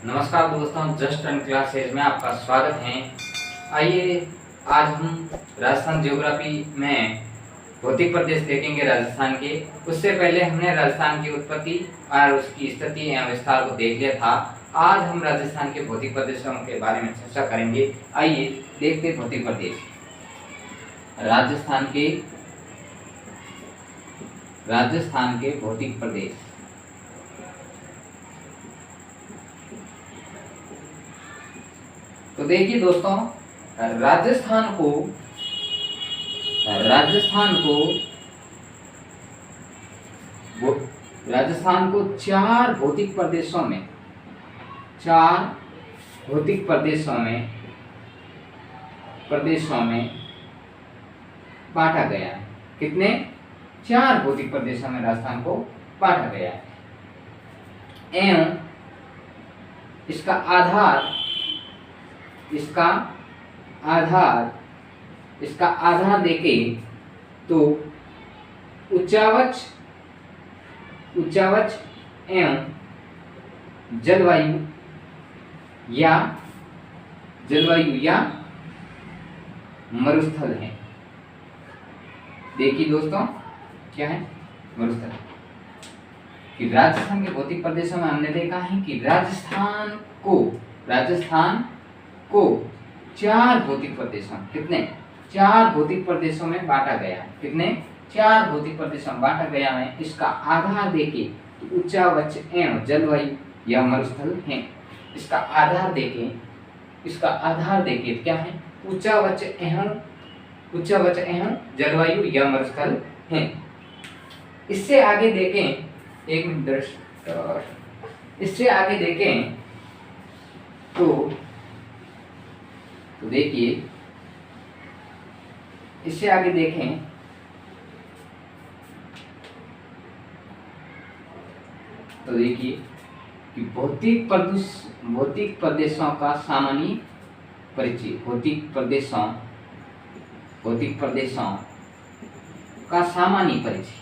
नमस्कार दोस्तों, just and classes में आपका स्वागत है। आइए आज हम राजस्थान ज्योग्राफी में भौतिक प्रदेश देखेंगे राजस्थान के। उससे पहले हमने राजस्थान की उत्पत्ति और उसकी स्थिति एवं विस्तार को देख लिया था। आज हम राजस्थान के भौतिक प्रदेशों के बारे में चर्चा करेंगे। आइए देखते भौतिक प्रदेश। राजस्थान के भौतिक प्रदेश। तो देखिए दोस्तों, राजस्थान को चार भौतिक प्रदेशों में बांटा गया है। कितने? चार भौतिक प्रदेशों में राजस्थान को बांटा गया है। एवं इसका आधार देखें तो उच्चावच एवं जलवायु या मरुस्थल है। देखिए दोस्तों, क्या है? मरुस्थल। कि राजस्थान के भौतिक प्रदेशों में हमने देखा है कि राजस्थान को चार भौतिक प्रदेशों में बांटा गया है। कितने? चार भौतिक प्रदेशों में बांटा गया है। इसका आधार देखिए तो उच्चावच एवं जलवायु या मरुस्थल है। इसका आधार देखिए क्या है? उच्चावच एवं जलवायु या मरुस्थल है। इससे आगे देखें, एक मिनट, इससे आगे देखें तो देखिए, इससे आगे देखें तो देखिए कि भौतिक प्रदेशों का सामान्य परिचय। भौतिक प्रदेशों का सामान्य परिचय।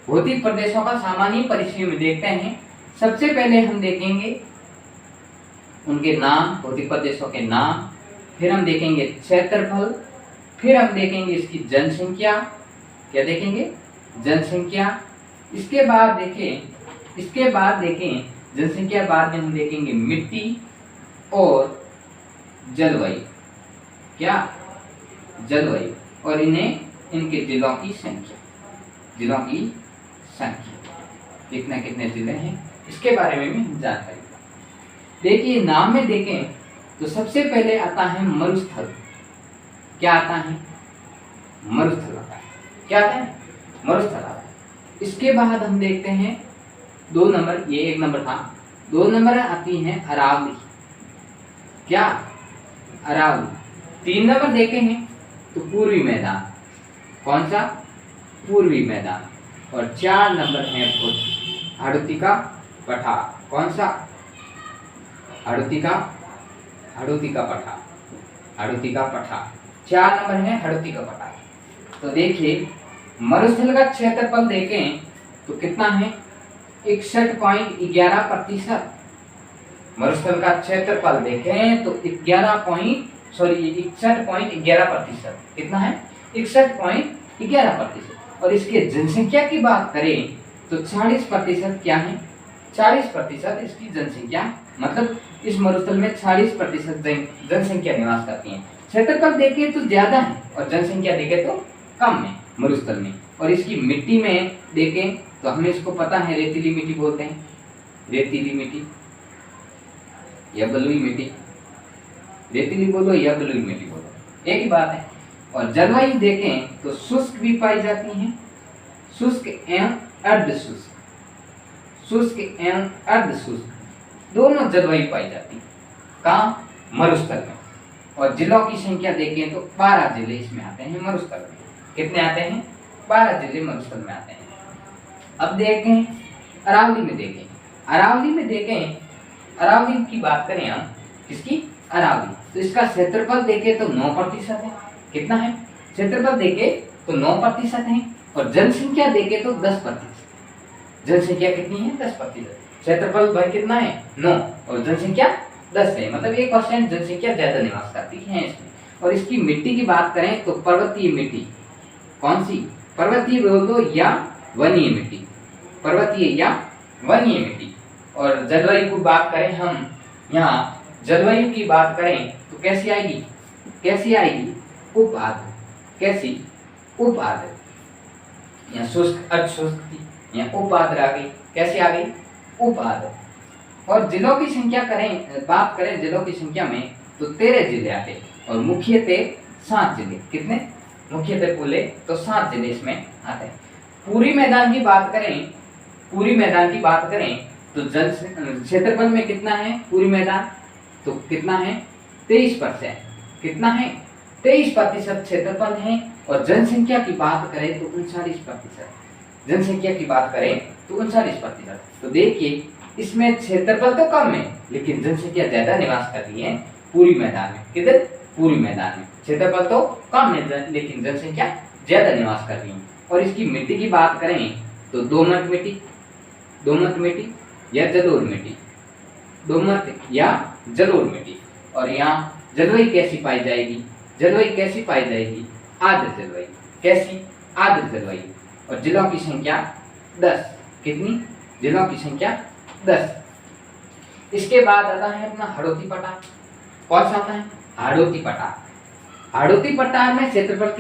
भौतिक प्रदेशों का सामान्य परिचय में देखते हैं। सबसे पहले हम देखेंगे उनके नाम, भौतिक प्रदेशों के नाम, फिर हम देखेंगे क्षेत्रफल, फिर हम देखेंगे इसकी जनसंख्या। क्या देखेंगे? जनसंख्या। इसके बाद देखें जनसंख्या, बाद में हम देखेंगे मिट्टी और जलवायु। क्या? जलवायु। और इनके जिलों की संख्या। कितने जिले हैं इसके बारे में भी हम जानकारी। देखिए, नाम में देखें तो सबसे पहले आता है मरुस्थल। क्या आता है? मरुस्थल आता है। क्या आता है? मरुस्थल आता है। इसके बाद हम देखते हैं 2 नंबर, ये 1 नंबर था। 2 नंबर आती है अरावली। क्या? अरावली। 3 नंबर देखे हैं तो पूर्वी मैदान। कौन सा? पूर्वी मैदान। और 4 नंबर है हड़ौती का पठार। कौन सा? हड़ौती का पठार। 4 नंबर है हड़ौती का पठार। तो देखिए, मरुस्थल का क्षेत्रफल देखें तो कितना है? 61.11%। मरुस्थल का क्षेत्रफल देखें तो 61.11%। कितना है? 61.11%। और इसके जनसंख्या की बात करें तो 40% क्या है? 40% इसकी जनसंख्या, मतलब इस मरुस्थल में 40% जनसंख्या निवास करती है। क्षेत्रफल देखें तो ज्यादा है और जनसंख्या देखें तो कम है मरुस्थल में। और इसकी मिट्टी में देखें तो हमें इसको पता है, रेतीली मिट्टी बोलते हैं। रेतीली मिट्टी या बलुई मिट्टी। रेतीली बोलो या बलुई मिट्टी बोलो, एक ही बात है। और जलवायु देखें तो शुष्क भी पाई जाती हैं, शुष्क एवं अर्धशुष्क दोनों जलवायु पाई जाती है। कहाँ? मरुस्थल में। और जिलों की संख्या देखें तो 12 जिले इसमें आते हैं मरुस्थल में। कितने आते हैं? 12 जिले मरुस्थल में आते हैं। अब देखें अरावली में देखें अरावली की बात करें हम, किसकी? अरावली। तो इसका क्षेत्रफल देखें तो 9% है। कितना है? क्षेत्रफल देखें तो 9% है। और जनसंख्या देखे तो 10%। जनसंख्या कितनी है? 10%। क्षेत्रफल भाई कितना है? 9 और जनसंख्या 10 है, मतलब 1% जनसंख्या ज्यादा निवास करती है इसमें। और इसकी मिट्टी की बात करें तो पर्वतीय मिट्टी, कौन सी? पर्वतीय बोल दो या वनीय मिट्टी, पर्वतीय या वनीय मिट्टी। और जलवायु की बात करें हम, यहाँ जलवायु की बात करें तो कैसी आएगी? कैसी आएगी? उप आर्द्र। कैसी? उप आर्द्र। यहाँ शुष्क, अर्धशुष्क, यहाँ उप आर्द्र आ गई। कैसी आ गई? उप आर्द्र। और जिलों की संख्या करें, बात करें जिलों की संख्या में तो 13 जिले आते और मुख्यतः 7 जिले। कितने? मुख्यतः बोले तो 7 जिले इसमें आते हैं। पूरी मैदान की बात करें, पूरी मैदान की बात करें तो जल क्षेत्रफल में कितना है पूरी मैदान? तो कितना है? 23%। कितना है? 23% क्षेत्रफल है। और जनसंख्या की बात करें तो 39%। जनसंख्या की बात करें तो 39%। तो देखिए इसमें क्षेत्रफल तो कम है लेकिन जनसंख्या ज्यादा निवास कर रही है पूरी मैदान में। किधर? पूरी मैदान में। क्षेत्रफल तो कम है लेकिन जनसंख्या ज्यादा निवास कर रही है। और इसकी मिट्टी की बात करें तो दोमट मिट्टी, दोमट मिट्टी या जलोढ़ मिट्टी, दोमट या जलोढ़ मिट्टी। और यहाँ जलवायु कैसी पाई जाएगी? जलवायु कैसी पाई जाएगी? आर्द्र जलवायु। कैसी? आर्द्र जलवायु। और जिलों की संख्या 10। कितनी? जिलों की संख्या 10। इसके बाद आता है अपना हाड़ौती पठार। कौन सा आता है? हाड़ौती पठार। हाड़ौती पठार में क्षेत्रफल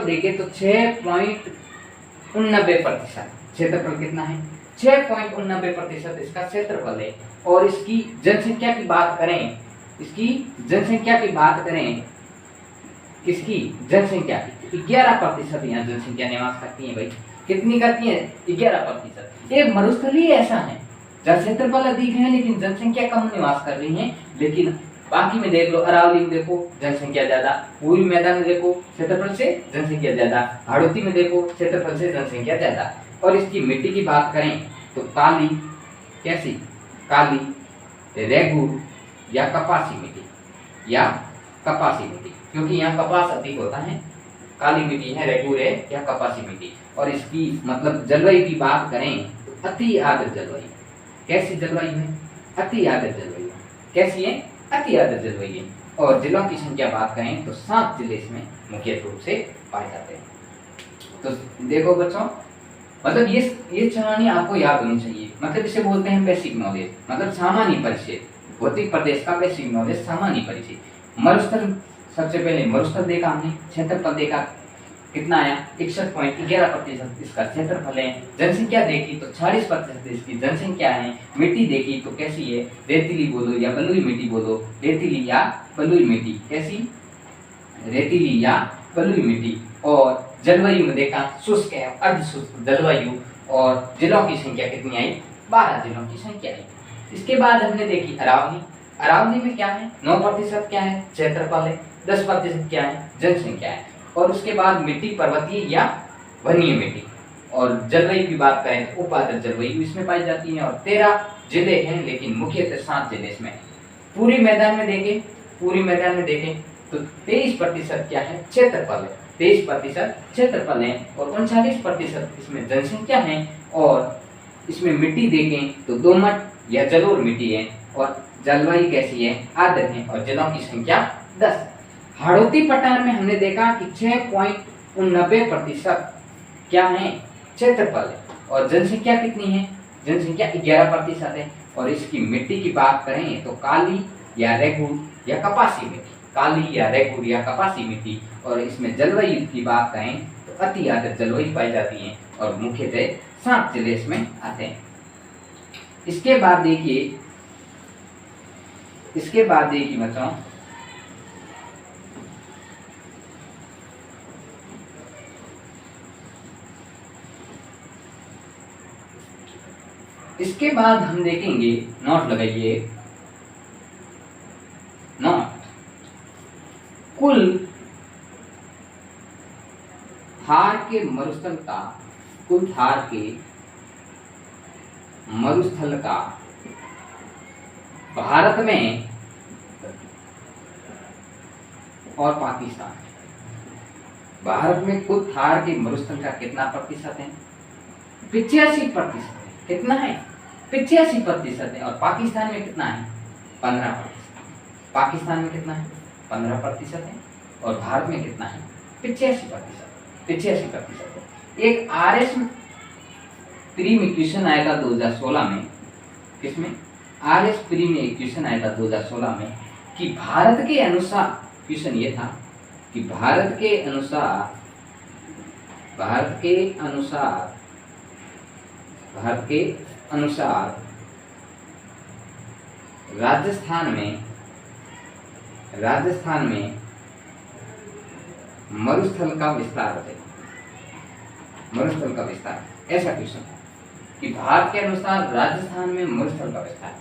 देखे तो 6.89%। क्षेत्रफल कितना है? 6.89% इसका क्षेत्रफल है। और इसकी जनसंख्या की बात करें, इसकी जनसंख्या की बात करें, किसकी जनसंख्या? 11% यहाँ जनसंख्या निवास करती है भाई। कितनी करती है? 11%। ये मरुस्थलीय ऐसा है जहाँ क्षेत्रफल अधिक है लेकिन जनसंख्या कम निवास कर रही है। लेकिन बाकी में देख लो, अरावली में देखो जनसंख्या ज्यादा, पूरी मैदान में देखो क्षेत्रफल से जनसंख्या ज्यादा, हाड़ौती में देखो क्षेत्रफल से जनसंख्या ज्यादा। और इसकी मिट्टी की बात करें तो काली, कैसी? काली, रेगूर या कपासी मिट्टी, या कपासी मिट्टी, क्योंकि यहाँ कपास अधिक होता है। काली मिट्टी है, रेगूर है या कपासी मिट्टी। और इसकी मतलब जलवायु की बात करें तो अति आर्द्र जलवायु। कैसी जलवायु है? अति आर्द्र जलवायु। कैसी है? अति आर्द्र जलवायु। और जिलों की संख्या बात करें तो 7 जिले इसमें मुख्य रूप से पाए जाते हैं। तो देखो बच्चों, मतलब ये चलानी आपको याद होनी चाहिए। मतलब इसे बोलते हैं बेसिक नॉलेज, मतलब सामान्य परिचय। भौतिक प्रदेश का बेसिक नॉलेज, सामान्य परिचय। मरुस्थल, सबसे पहले मरुस्थल देखा हमने, क्षेत्रफल देखा कितना आया? 61.11% इसका क्षेत्रफल है। जनसंख्या देखी तो 40% इसकी जनसंख्या है। मिट्टी देखी तो कैसी है? रेतीली बोलो या बलुई मिट्टी बोलो, रेतीली या बलुई मिट्टी। कैसी? रेतीली या बलुई मिट्टी। और जलवायु में देखा शुष्क है, अर्धशुष्क जलवायु। और जिलों की संख्या कितनी आई? 12 जिलों की संख्या आई। इसके बाद हमने देखी अरावली। अरावली में क्या है? 9% क्या है? क्षेत्रफल है। 10% क्या है? जनसंख्या है। और उसके बाद मिट्टी पर्वतीय या वनीय मिट्टी। और जलवायु की बात करें तो उपाद्र जलवायु इसमें पाई जाती है। और 13 जिले हैं लेकिन मुख्यतः 7 जिले इसमें। पूरी मैदान में देखें, पूरी मैदान में देखें तो 23% क्या है? क्षेत्रफल है। 23% क्षेत्रफल है और 39% इसमें जनसंख्या है। और इसमें मिट्टी देखें तो दोमट या जलोढ़ मिट्टी है। और जलवायु कैसी है? आर्द्र है। और जिलों की संख्या 10। हाड़ौती पठार में हमने देखा कि 6.89% क्या है? क्षेत्रफल है। और जनसंख्या कितनी है? जनसंख्या 11% है। और इसकी मिट्टी की बात करें तो काली या रेगूर या कपासी मिट्टी, काली या रेगूर या कपासी मिट्टी। और इसमें जलवायु की बात करें तो अति आर्द्र जलवायु पाई जाती है। और मुख्यतः 7 जिले इसमें आते हैं। इसके बाद देखिए बच्चों, इसके बाद हम देखेंगे, नोट लगाइए, नोट, कुल थार के मरुस्थल का, कुल थार के मरुस्थल का भारत में और पाकिस्तान, भारत में कुल थार के मरुस्थल का कितना प्रतिशत है? 85% है। कितना है? 85% है। और पाकिस्तान में कितना है? 15%। पाकिस्तान में कितना है? 15% है। और भारत में कितना है? 85%। 85% है। एक RS प्री में क्वेश्चन आया था 2016 में। किसमें? RS प्री में एक क्वेश्चन आया था 2016 में कि भारत के अनुसार, क्वेश्चन ये था कि भारत के अनुसार राजस्थान में मरुस्थल का विस्तार बताइए। मरुस्थल का विस्तार, ऐसा क्वेश्चन है कि भारत के अनुसार राजस्थान में मरुस्थल का विस्तार,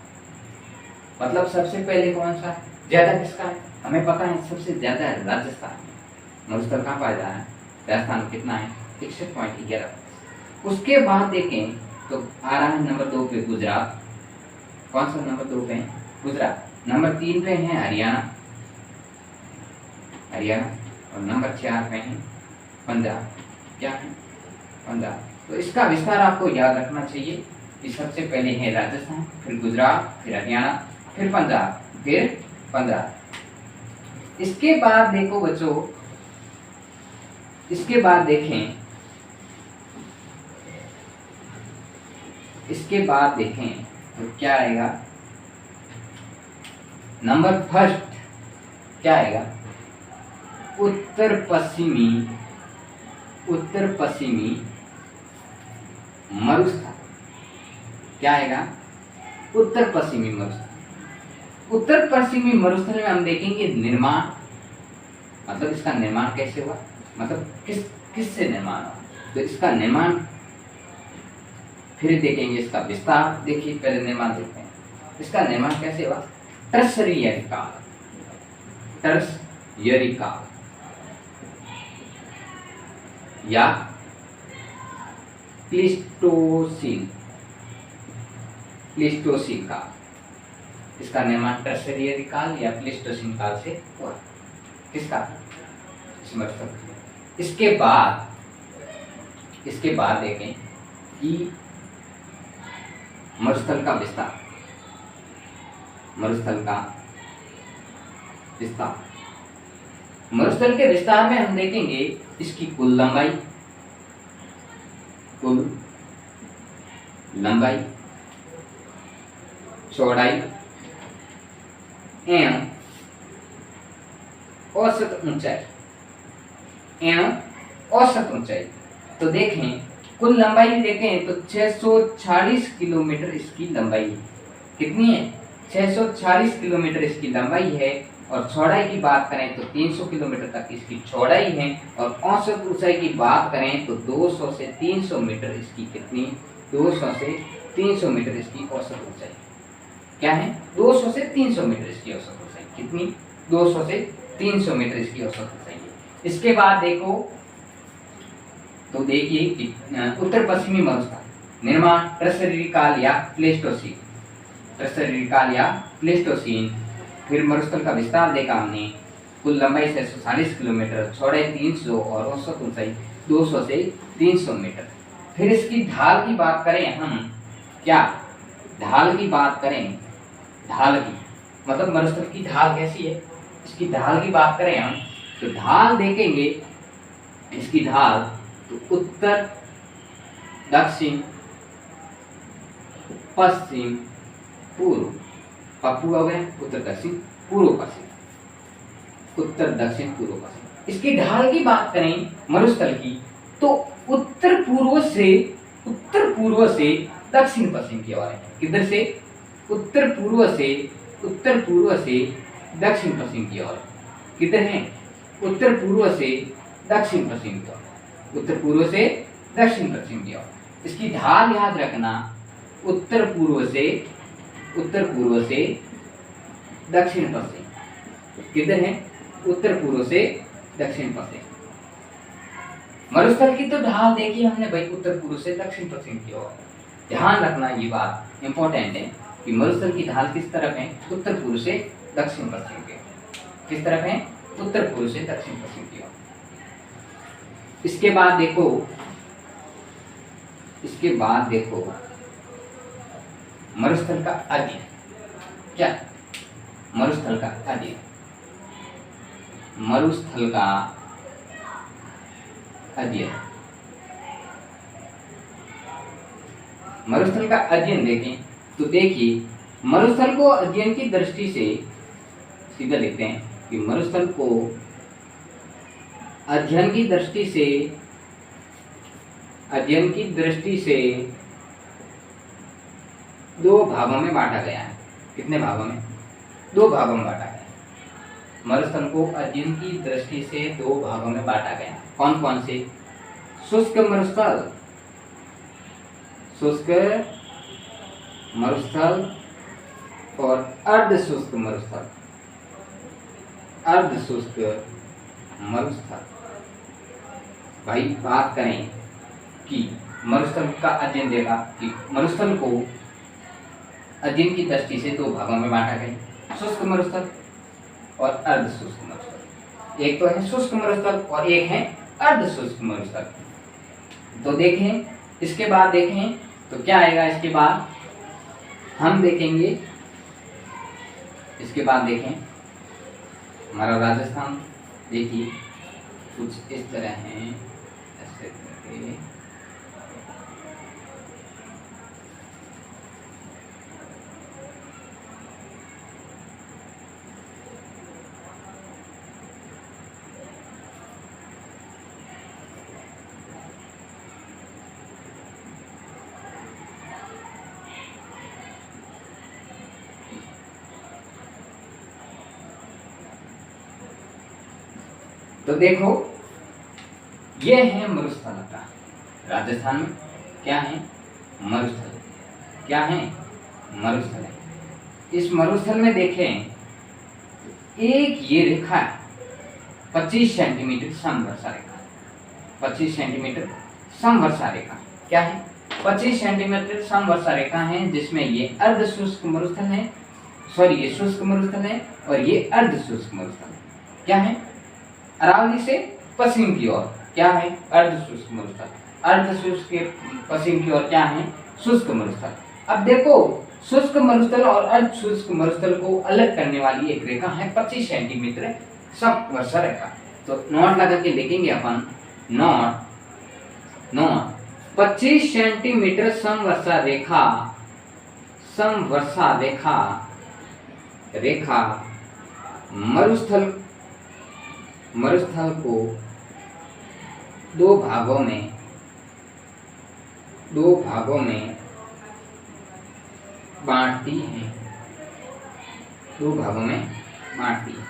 मतलब सबसे पहले कौन सा ज्यादा किसका है? हमें पता है सबसे ज्यादा है राजस्थान में। मरुस्थल कहाँ पाया जा रहा है? राजस्थान में कितना है? 61.11। उसके बाद देखें तो आ रहा है नंबर 2 पे गुजरात। कौन सा नंबर 2 पे है? गुजरात। नंबर 3 पे है हरियाणा। और नंबर 4 पे है पंजाब। क्या है? पंजाब। तो इसका विस्तार आपको याद रखना चाहिए कि सबसे पहले है राजस्थान, फिर गुजरात, फिर हरियाणा, फिर पंजाब, फिर पंजाब। इसके बाद देखो बच्चों, इसके बाद देखें तो क्या आएगा? नंबर फर्स्ट क्या आएगा? उत्तर पश्चिमी मरुस्थल। क्या आएगा? उत्तर पश्चिमी मरुस्थल। उत्तर पश्चिमी मरुस्थल में हम देखेंगे निर्माण, मतलब इसका निर्माण कैसे हुआ, मतलब किससे निर्माण हुआ। तो इसका निर्माण, फिर देखेंगे इसका विस्तार। देखिए पहले निर्माण देखते हैं। इसका निर्माण कैसे हुआ? टर्शरी काल या प्लीस्टोसीन काल। इसका निर्माण टर्शरी काल या प्लीस्टोसीन काल से हुआ। किसका? इस मरुस्थल। इसके बाद देखें कि मरुस्थल का विस्तार। मरुस्थल के विस्तार में हम देखेंगे इसकी कुल लंबाई, चौड़ाई एवं औसत ऊंचाई। तो देखें कुल लंबाई देखें तो 640 किलोमीटर इसकी लंबाई है। कितनी है? 640 किलोमीटर इसकी लंबाई है। और चौड़ाई की बात करें तो 300 किलोमीटर तक इसकी चौड़ाई है। और औसत ऊंचाई की बात करें तो 200 से 300 मीटर इसकी कितनी? 200 से 300 मीटर इसकी औसत ऊंचाई। क्या है? 200 से 300 मीटर इसकी औसत ऊंचाई। कितनी? 200 से 300 मीटर इसकी औसत ऊंचाई है। इसके बाद देखो तो देखिए कि उत्तर पश्चिमी मरुस्थल निर्माण टर्शरी काल या प्लेस्टोसीन। फिर मरुस्थल का विस्तार देखा हमने। कुल लंबाई 640 किलोमीटर, चौड़ाई 300 और औसत ऊंचाई 200 से 300 मीटर। फिर इसकी ढाल की बात करें हम, क्या ढाल की बात करें? ढाल की मतलब मरुस्थल की ढाल कैसी है? इसकी ढाल की बात करें हम तो ढाल देखेंगे इसकी ढाल तो उत्तर, दक्षिण, पश्चिम, पूर्व। पप्पू हो गए उत्तर, दक्षिण, पूर्व, पश्चिम। उत्तर, दक्षिण, पूर्व, पश्चिम। इसकी ढाल की बात करें मरुस्थल की तो उत्तर पूर्व से दक्षिण पश्चिम की ओर है। किधर से? उत्तर पूर्व से दक्षिण पश्चिम की ओर। किधर है? उत्तर पूर्व से दक्षिण पश्चिम की ओर। उत्तर पूर्व से दक्षिण पश्चिम की ओर। इसकी ढाल याद रखना, उत्तर पूर्व से दक्षिण पश्चिम। किधर है? उत्तर पूर्व से दक्षिण पश्चिम। मरुस्थल की तो ढाल देखी हमने भाई, उत्तर पूर्व से दक्षिण पश्चिम की ओर। ध्यान रखना ये बात इंपॉर्टेंट है कि मरुस्थल की ढाल किस तरफ है? उत्तर पूर्व से दक्षिण पश्चिम की ओर। किस तरफ है? उत्तर पूर्व से दक्षिण पश्चिम की ओर। इसके बाद देखो, इसके बाद देखो मरुस्थल का अध्ययन। क्या? मरुस्थल का अध्ययन। मरुस्थल का अध्ययन। मरुस्थल का अध्ययन देखें तो देखिए, मरुस्थल को अध्ययन की दृष्टि से सीधा लिखते हैं कि मरुस्थल को अध्ययन की दृष्टि से, अध्ययन की दृष्टि से दो भागों में बांटा गया है। कितने भागों में? दो भागों में बांटा गया है। मरुस्थल को अध्ययन की दृष्टि से दो भागों में बांटा गया है। कौन कौन से? शुष्क मरुस्थल, शुष्क मरुस्थल और अर्ध शुष्क मरुस्थल। अर्ध शुष्क मरुस्थल। भाई बात करें कि मरुस्थल का अध्ययन देगा कि मरुस्थल को अध्ययन की दृष्टि से दो भागों में बांटा गया, शुष्क मरुस्थल और अर्ध शुष्क मरुस्थल। एक तो है शुष्क मरुस्थल और एक है अर्ध शुष्क मरुस्थल। तो देखें, इसके बाद देखें तो क्या आएगा। इसके बाद हम देखेंगे, इसके बाद देखें हमारा राजस्थान, देखिए कुछ इस तरह है, ऐसे करके तो देखो ये है मरुस्थल का। राजस्थान में क्या है? मरुस्थल। क्या है? मरुस्थल है। इस मरुस्थल में देखें एक ये रेखा है 25 सेंटीमीटर समवर्षा रेखा। 25 सेंटीमीटर समवर्षा रेखा क्या है? 25 सेंटीमीटर समवर्षा रेखा है, जिसमें ये अर्ध शुष्क मरुस्थल है, सॉरी ये शुष्क मरुस्थल है और ये अर्ध शुष्क मरुस्थल है। क्या है? अरावली से पश्चिम की ओर क्या है? अर्ध शुष्क मरुस्थल। अर्ध शुष्क के पश्चिम की ओर क्या है? शुष्क मरुस्थल। अब देखो शुष्क मरुस्थल और अर्ध शुष्क मरुस्थल को अलग करने वाली एक रेखा है 25 सेंटीमीटर समवर्षा रेखा। तो नोट लगा के लिखेंगे अपन, नोट 25 सेंटीमीटर समवर्षा रेखा, समवर्षा रेखा, रेखा मरुस्थल, मरुस्थल को दो भागों में बांटती है। दो भागों में बांटती है,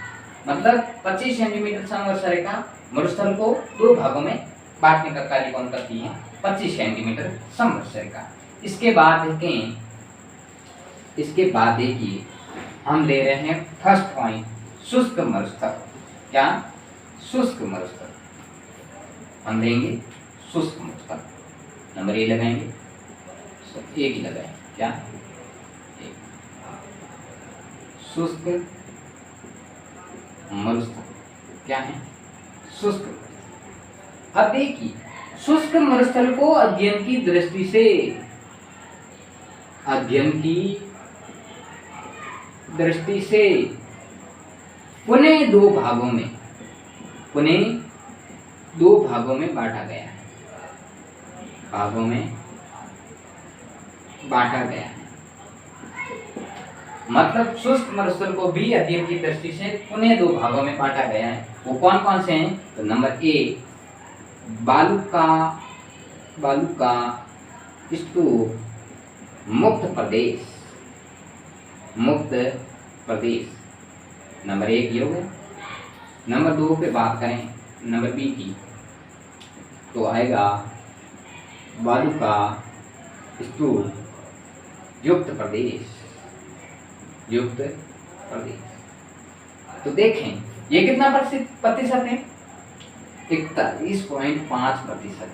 मतलब 25 सेंटीमीटर समवर्षा रेखा मरुस्थल को दो भागों में बांटने का कार्य कौन करती है? 25 सेंटीमीटर समवर्षा रेखा। इसके बाद देखें, इसके बाद देखिए हम ले रहे हैं फर्स्ट पॉइंट, शुष्क मरुस्थल। क्या? शुष्क मरुस्थल हम देंगे, शुष्क मरुस्थल नंबर ए लगाएंगे, एक ही लगाएंगे। क्या? शुष्क मरुस्थल क्या है? शुष्क। अब देखिए शुष्क मरुस्थल को अध्ययन की दृष्टि से, अध्ययन की दृष्टि से पुनः दो भागों में, पुनः दो भागों में बांटा गया है। भागों में बांटा गया है, मतलब शुष्क मरुस्थल को भी अध्ययन की दृष्टि से पुनः दो भागों में बांटा गया है। वो कौन कौन से हैं? तो नंबर ए बालुका स्तूप मुक्त प्रदेश, मुक्त प्रदेश नंबर एक ये हो गया। नंबर दो पे बात करें नंबर बी की, तो आएगा बालुका स्तूप युक्त प्रदेश, युक्त प्रदेश। तो देखें ये कितना प्रतिशत है? 41.5% है।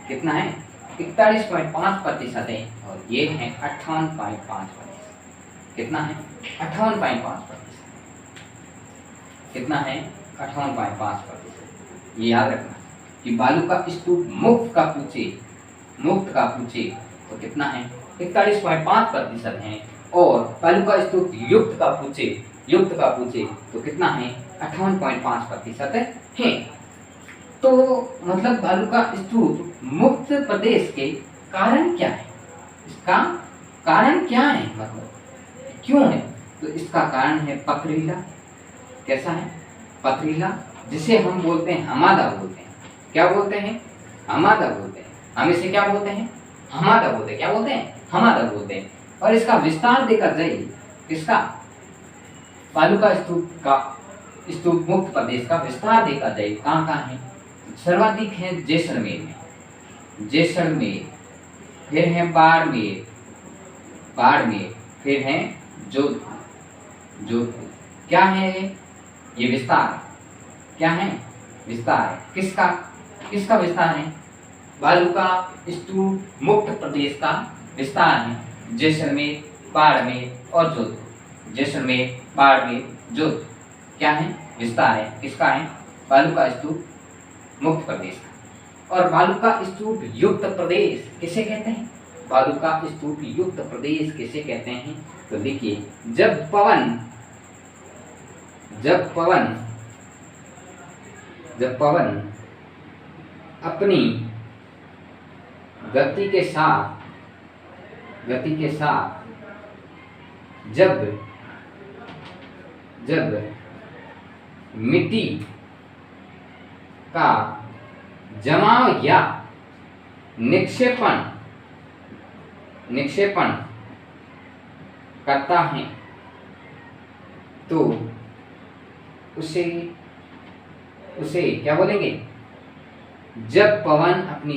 कितना है? 41.5% है और ये है 58.5%। कितना है? 58.5%। कितना है? 58.5%। ये याद रखना। कि बालू का स्तूप मुक्त का पूछे तो कितना है, 41.5% है, और बालू का स्तूप युक्त का पूछे तो कितना है, 58.5% है। तो मतलब बालू का स्तूप मुक्त प्रदेश के कारण क्या है, इसका कारण क्या है, मतलब क्यों है, तो इसका कारण है पथरीला। कैसा है, पथरीला, जिसे हम बोलते हैं हमादा बोलते हैं। क्या बोलते हैं, हमादा बोलते हैं। हम इसे क्या बोलते हैं, हमादा बोलते हैं। क्या बोलते हैं, हमादा बोलते हैं। और इसका विस्तार देखा जाए, इसका बालू का स्तूप मुक्त प्रदेश का विस्तार देखा जाए कहाँ कहाँ है, सर्वाधिक है जैसलमेर में, फिर है बाड़मेर, फिर है जोधपुर। क्या है ये विस्तार, क्या है विस्तार, किसका विस्तार है, बालू का स्तूप मुक्त प्रदेश का विस्तार है जैसलमेर, बाड़मेर और जोधपुर। जैसलमेर, बाड़मेर, जोधपुर क्या है, विस्तार है, किसका है, बालू का स्तूप मुक्त प्रदेश का। और बालू का स्तूप युक्त प्रदेश किसे कहते हैं, बालू का स्तूप युक्त प्रदेश किसे कहते हैं, तो देखिए जब पवन अपनी गति के साथ जब मिट्टी का जमाव या निक्षेपण करता है तो उसे क्या बोलेंगे, जब पवन अपनी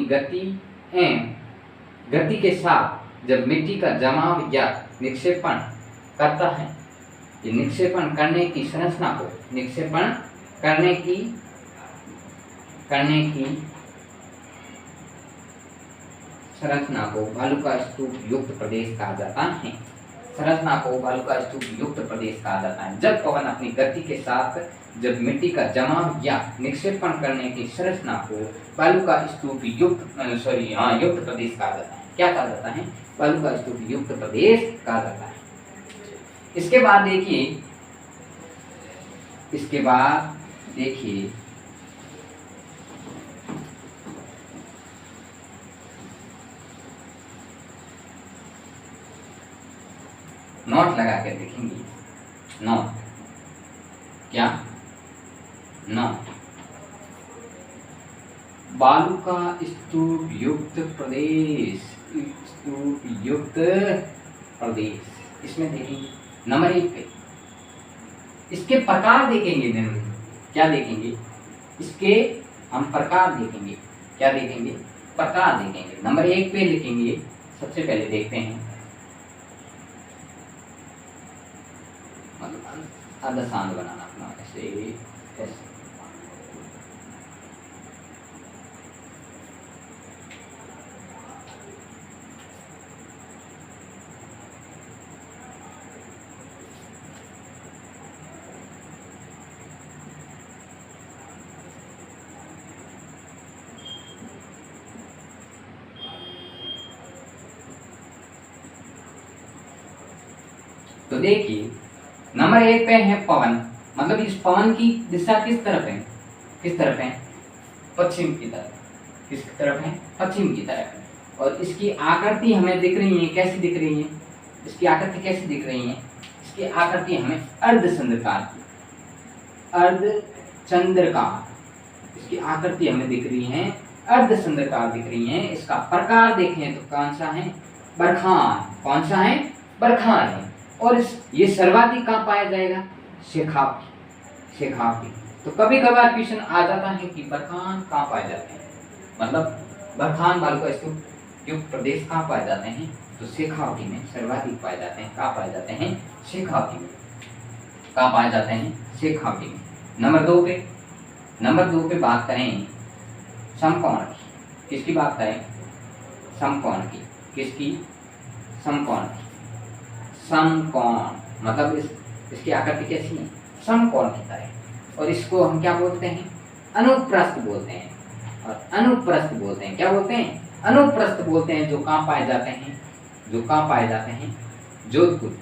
गति के साथ जब मिट्टी का जमाव या निक्षेपण करता है, ये निक्षेपण करने की संरचना को, निक्षेपण करने की संरचना को बालू का स्तूप युक्त प्रदेश कहा जाता है। संरचना को बालू का स्तूप युक्त प्रदेश कहा जाता है जब पवन अपनी गति के साथ जब मिट्टी का जमाव या निक्षेपण करने की संरचना को बालू का स्तूप युक्त प्रदेश कहा जाता है। क्या कहा जाता है, बालू का स्तूप युक्त प्रदेश कहा जाता है। इसके बाद देखिए नोट लगा कर देखेंगे, नोट क्या, नोट बालू का स्तूप युक्त प्रदेश, इसमें देखेंगे नंबर 1 पे इसके प्रकार देखेंगे। क्या देखेंगे, इसके हम प्रकार देखेंगे। क्या देखेंगे, प्रकार देखेंगे। नंबर 1 पे लिखेंगे, सबसे पहले देखते हैं अर्धसांध बनाना अपना ऐसे। तो देखिए नंबर 1 पे है पवन, मतलब इस पवन की दिशा किस तरफ है, पश्चिम की तरफ। किस तरफ है, पश्चिम की तरफ है। और इसकी आकृति हमें दिख रही है, कैसी दिख रही है, इसकी आकृति कैसी दिख रही है, इसकी आकृति हमें अर्धचंद्राकार, इसकी आकृति हमें दिख रही है, अर्धचंद्राकार दिख रही है। इसका प्रकार देखें तो कौन सा है, बरखान। कौन सा है, बरखान है। और ये सर्वाधिक कहाँ पाया जाएगा, शेखावटी। तो कभी कभार क्वेश्चन आ जाता है कि बरखान कहाँ पाए जाते हैं, मतलब बरखान बालू का स्तूप युक्त प्रदेश कहाँ पाए जाते हैं, तो शेखावटी में सर्वाधिक पाए जाते हैं। कहाँ पाए जाते हैं, शेखावटी में। कहाँ पाए जाते हैं, शेखावटी में। नंबर 2 पे बात करें समकोण की। किसकी बात करें, समकोण की। किसकी, समकोण की। समकोण मतलब इसकी आकृति कैसी है, समकोण की तरह। और इसको हम क्या बोलते हैं, अनुप्रस्थ बोलते हैं। और अनुप्रस्थ बोलते हैं। क्या बोलते हैं? अनुप्रस्थ बोलते हैं। जो कहाँ पाए जाते हैं? जो कहाँ पाए जाते हैं? जोधपुर।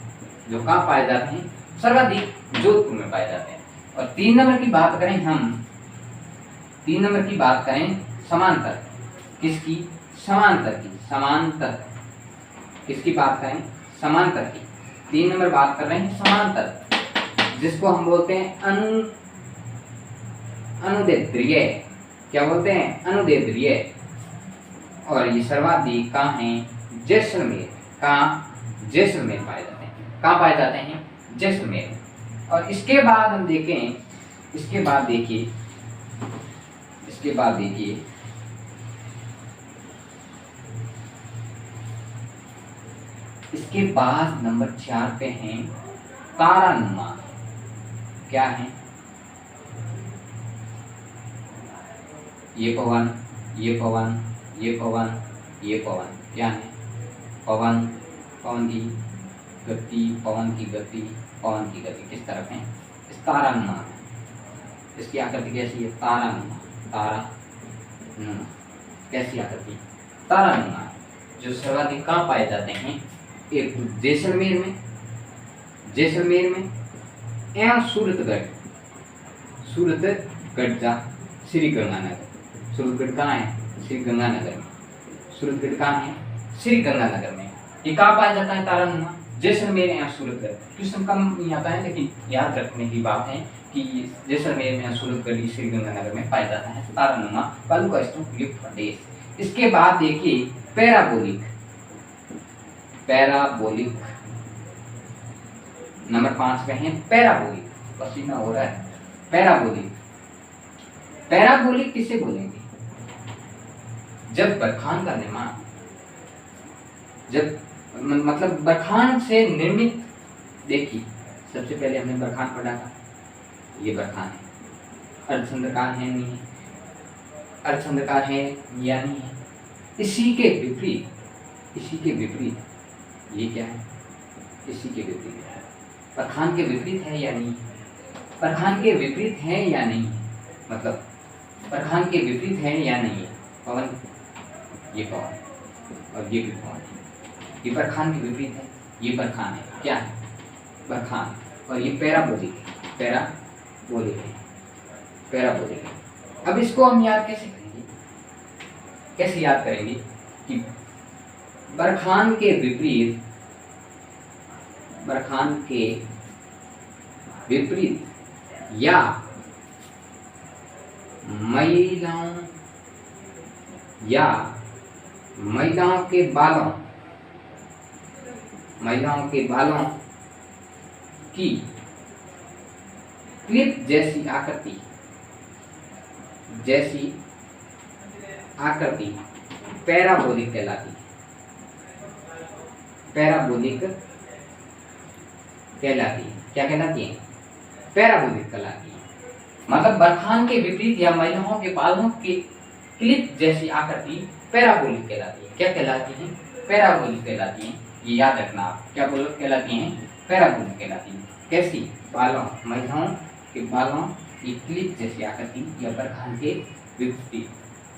जो कहाँ पाए जाते हैं? सर्वाधिक जोधपुर में पाए जाते हैं। और 3 नंबर की बात करें हम, 3 नंबर की बात करें समांतर। किसकी? समांतर की। समांतर किसकी बात करें? समांतर की। 3 नंबर बात कर रहे हैं समांतर, जिसको हम बोलते हैं अनुदैर्ध्य। क्या बोलते हैं? अनुदैर्ध्य। और ये सर्वाधिक कहाँ है? जैसलमेर। कहाँ? जैसलमेर पाए जाते हैं। कहाँ पाए जाते हैं? जैसलमेर। और इसके बाद हम देखें, इसके बाद देखिए, इसके बाद देखिए इसके बाद नंबर 4 पे हैं तारानुमा। क्या है? ये पवन, ये पवन, ये पवन, ये पवन। क्या है? पवन, पवन की गति, पवन की गति, पवन की गति किस तरफ है? इस तारानुमा है। इसकी आकृति कैसी है? तारानुमा। तारानुमा कैसी आकृति? तारानुमा है। जो सर्वाधिक कहाँ पाए जाते हैं? एक जैसलमेर में, जैसलमेर में एवं सूरतगढ़। सूरतगढ़ जा श्री गंगानगर। सूरतगढ़ कहाँ है? श्री गंगानगर में। सूरतगढ़ कहाँ है? श्री गंगानगर में। ये कहाँ पाया जाता है? तारानुमा, जैसलमेर या सूरतगढ़। क्वेश्चन कम नहीं आता है, लेकिन याद रखने की बात है कि जैसलमेर में या सूरतगढ़ श्री गंगानगर में पाया जाता है तारानुमा बालू का स्तूप युक्त प्रदेश। इसके बाद देखिए पैराबोलिक। पैराबोलिक नंबर 5 पे है पैराबोलिक। पसीना हो रहा है। पैराबोलिक, पैराबोलिक किसे बोलेंगे? जब बरखान का निर्माण, जब मतलब बरखान से निर्मित, देखिए सबसे पहले हमने बरखान पढ़ा था। ये बरखान है, अर्धचंद्राकार है नहीं है, अर्धचंद्राकार है या नहीं है। इसी के विपरीत, इसी के विपरीत ये क्या है? इसी के विपरीत है। बरखान के विपरीत है या नहीं? बरखान के विपरीत है या नहीं? मतलब बरखान के विपरीत है या नहीं है? पवन, ये पवन और ये भी पवन है। ये बरखान के विपरीत है। ये बरखान है। क्या है? बरखान। और ये पैराबोलिक है। पैराबोलिक है। पैराबोलिक है। अब इसको हम याद कैसे करेंगे? कैसे याद करेंगे कि बरखान के विपरीत, बरखान के विपरीत या महिलाओं या महिलाओं के बालों, महिलाओं के बालों की क्लिप जैसी आकृति, जैसी आकृति पैराबोलिक कहलाती है। पैराबोलिक कहलाती है। क्या कहलाती है? पैराबोलिक कहलाती है। मतलब बरखान के विपरीत या महिलाओं के बालों की क्लिप जैसी आकृति पैराबोलिक कहलाती है। क्या कहलाती है? पैराबोलिक कहलाती है। ये याद रखना आप। क्या बोलो कहलाती हैं? पैराबोलिक कहलाती है। कैसी? बालों, महिलाओं के बालों की क्लिप जैसी आकृति या बरखान के विपरीत,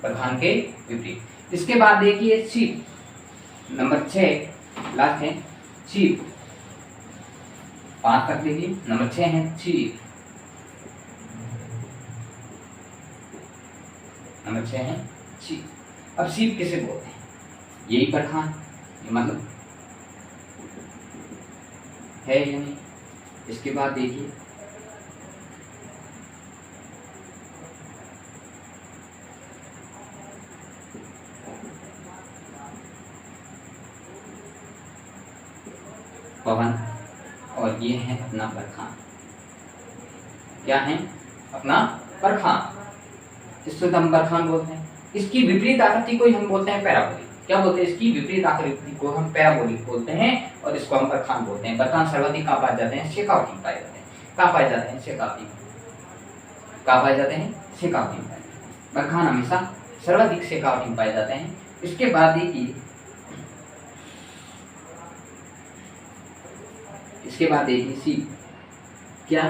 बरखान के विपरीत। इसके बाद देखिए सीप, नंबर 6 लास्ट है सीप। 5 तक देखिए, नंबर 6 है सीप। नंबर 6 है सीप। अब सीप किसे बोलते हैं? यही बरखान, ये मतलब है या नहीं? इसके बाद देखिए पवन और ये है अपना बरखान। क्या है? अपना बरखान। इसको हम बरखान बोलते हैं। इसकी विपरीत आकृति को हम बोलते हैं पैराबोलिक। क्या बोलते हैं? इसकी विपरीत आकृति को हम पैराबोलिक बोलते हैं और इसको हम बरखान बोलते हैं। बरखान सर्वाधिक कहाँ पाए जाते हैं? शेखावटी में पाए जाते हैं। कहाँ पाए जाते हैं? शेखावटी में। कहाँ पाए जाते हैं? शेखावटी में। बरखान हमेशा सर्वाधिक शेखावटी में पाए जाते हैं। इसके बाद देखिए, इसके बाद देखिए सीप। क्या?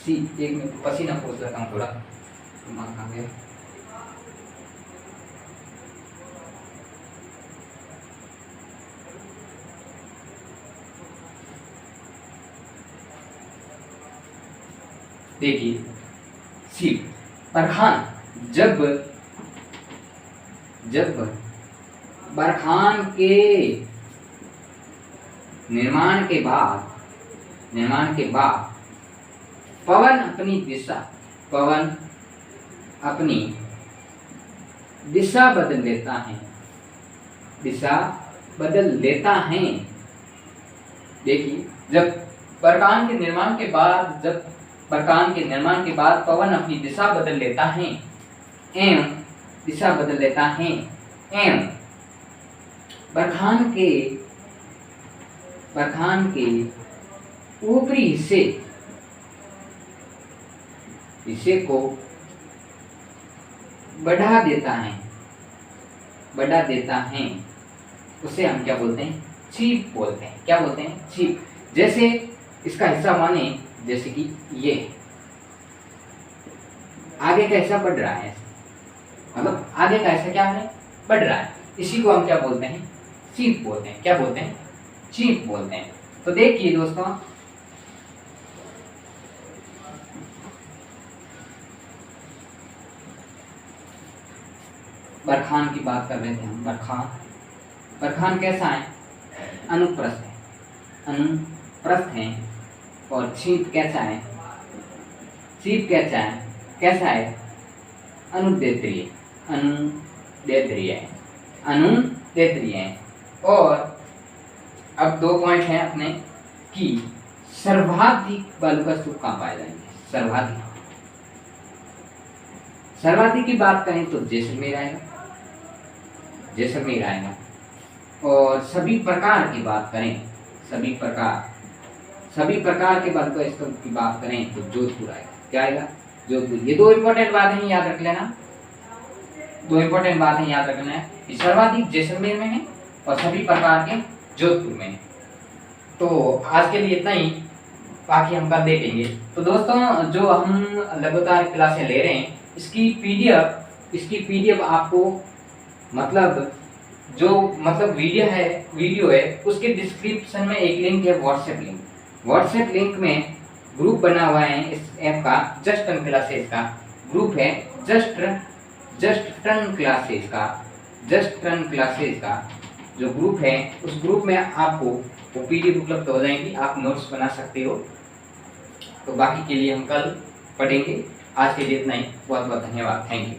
सीप। एक मिनट पसीना पोंछ लेता हूँ थोड़ा। देखिए शीप, बरखान, जब बरखान के निर्माण के बाद पवन अपनी दिशा बदल लेता है। देखिए जब बरखान के निर्माण के बाद पवन अपनी दिशा बदल लेता है एवं बरखान के ऊपरी हिस्से को बढ़ा देता है, उसे हम क्या बोलते हैं? चीप बोलते हैं। क्या बोलते हैं? चीप। जैसे इसका हिस्सा माने, जैसे कि ये आगे का हिस्सा बढ़ रहा है, मतलब आगे का हिस्सा क्या है? बढ़ रहा है। इसी को हम क्या बोलते हैं? चीप बोलते हैं। क्या बोलते हैं? चीप बोलते हैं। तो देखिए दोस्तों, बरखान की बात कर रहे थे हम। बरखान कैसा है? अनुप्रस्थ है। और चीप कैसा है? कैसा है? अनुदैर्ध्य है। और अब 2 पॉइंट हैं अपने कि सर्वाधिक बालू का स्तूप कहाँ पाए जाएंगे? सर्वाधिक की बात करें तो जैसलमेर आएगा। और सभी प्रकार की बात करें, सभी प्रकार के बालू का स्तूप की बात करें तो जोधपुर आएगा। क्या आएगा? जोधपुर। ये 2 इंपॉर्टेंट बातें याद रख लेना। 2 इंपॉर्टेंट बातें याद रखना है कि सर्वाधिक जैसलमेर में है और सभी प्रकार के जोधपुर में है। तो आज के लिए इतना ही, बाकी हम कल देखेंगे। तो दोस्तों, जो हम लगातार क्लासें ले रहे हैं, इसकी पीडीएफ आपको मतलब वीडियो है उसके डिस्क्रिप्शन में एक लिंक है, व्हाट्सएप लिंक में ग्रुप बना हुआ है इस ऐप का। जस्ट टर्न क्लासेस का ग्रुप है, जस्ट टर्न क्लासेस का जो ग्रुप है, उस ग्रुप में आपको वो पीडीएफ उपलब्ध हो जाएंगी, आप नोट्स बना सकते हो। तो बाकी के लिए हम कल पढ़ेंगे। आज के लिए इतना ही। बहुत बहुत धन्यवाद। Thank you.